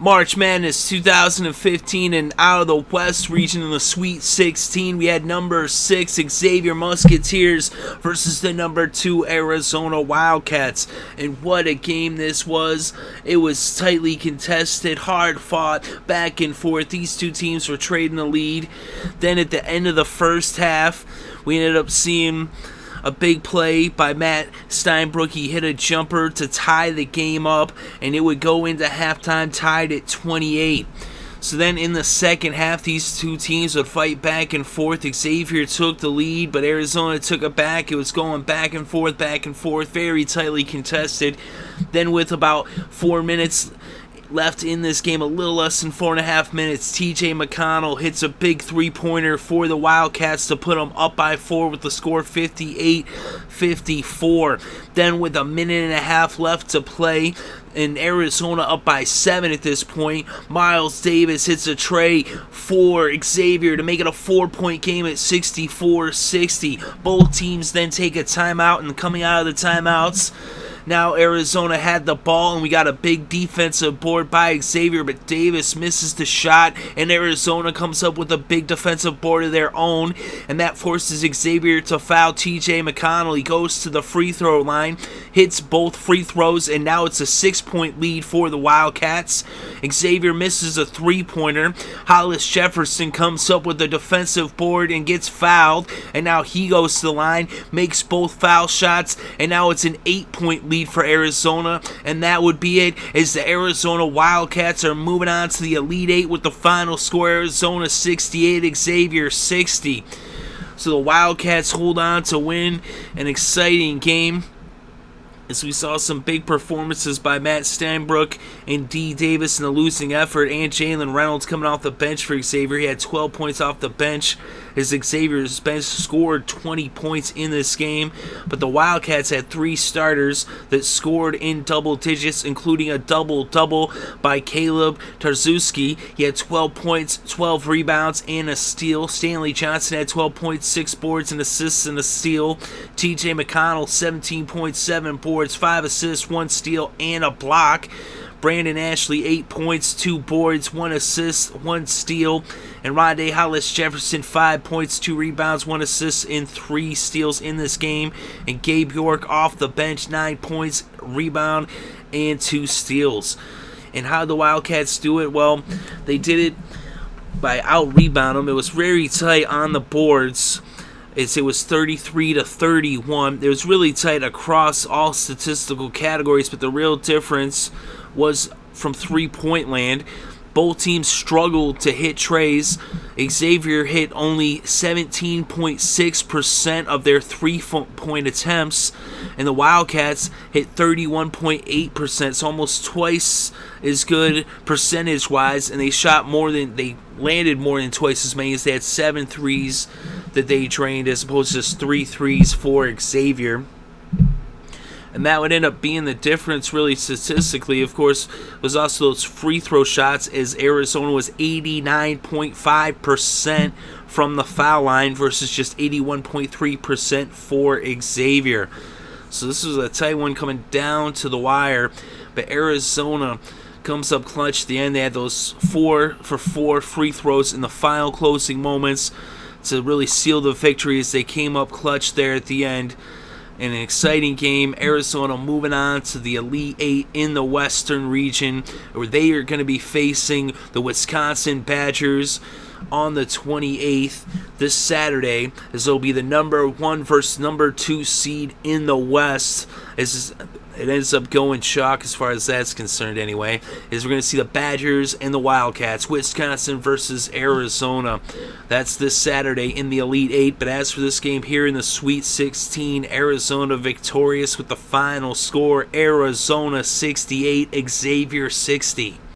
March Madness 2015, and out of the West region in the Sweet 16, we had number 6 Xavier Musketeers versus the number 2 Arizona Wildcats. And what a game this was. It was tightly contested, hard fought, back and forth. These two teams were trading the lead. Then at the end of the first half, we ended up seeing a big play by Matt Steinbrook. He hit a jumper to tie the game up, and it would go into halftime tied at 28. So then in the second half, these two teams would fight back and forth. Xavier took the lead, but Arizona took it back. It was going back and forth, very tightly contested. Then with about 4 minutes left in this game, a little less than 4.5 minutes, TJ McConnell hits a big three-pointer for the Wildcats to put them up by 4 with the score 58-54. Then with a minute and a half left to play, and Arizona up by 7 at this point, Myles Davis hits a tray for Xavier to make it a 4-point game at 64-60. Both teams then take a timeout, and coming out of the timeouts, now Arizona had the ball, and we got a big defensive board by Xavier, but Davis misses the shot, and Arizona comes up with a big defensive board of their own, and that forces Xavier to foul TJ McConnell. He goes to the free throw line, hits both free throws, and now it's a 6-point lead for the Wildcats. Xavier misses a three-pointer. Hollis Jefferson comes up with a defensive board and gets fouled, and now he goes to the line, makes both foul shots, and now it's an 8-point lead for Arizona, and that would be it, as the Arizona Wildcats are moving on to the Elite Eight with the final score: Arizona 68, Xavier 60. So the Wildcats hold on to win an exciting game, as we saw some big performances by Matt Steinbrook and D. Davis in the losing effort, and Jalen Reynolds coming off the bench for Xavier. He had 12 points off the bench, as Xavier's bench scored 20 points in this game. But the Wildcats had 3 starters that scored in double digits, including a double-double by Kaleb Tarczewski. He had 12 points, 12 rebounds, and a steal. Stanley Johnson had 12 points, 6 boards, and assists, and a steal. TJ McConnell, 17.7 boards, 5 assists, 1 steal, and a block. Brandon Ashley, 8 points, 2 boards, 1 assist, 1 steal. And Rondé Hollis Jefferson, 5 points, 2 rebounds, 1 assist, and 3 steals in this game. And Gabe York off the bench, 9 points, rebound, and 2 steals. And how did the Wildcats do it? Well, they did it by out-rebound them. It was very tight on the boards. It was 33-31. It was really tight across all statistical categories, but the real difference was from three-point land. Both teams struggled to hit trays. Xavier hit only 17.6% of their three-point attempts, and the Wildcats hit 31.8%, so almost twice as good percentage-wise, and they landed more than twice as many, as they had 7 threes that they drained as opposed to just 3 threes for Xavier. And that would end up being the difference, really, statistically. Of course, was also those free throw shots, as Arizona was 89.5% from the foul line versus just 81.3% for Xavier. So this was a tight one coming down to the wire. But Arizona comes up clutch at the end. They had those 4 for 4 free throws in the final closing moments to really seal the victory, as they came up clutch there at the end. In an exciting game, Arizona moving on to the Elite Eight in the Western region, where they are going to be facing the Wisconsin Badgers on the 28th this Saturday, as they'll be the number 1 versus number 2 seed in the West. It ends up going chalk as far as that's concerned anyway, is we're going to see the Badgers and the Wildcats, Wisconsin versus Arizona. That's this Saturday in the Elite Eight. But as for this game here in the Sweet 16, Arizona victorious with the final score, Arizona 68, Xavier 60.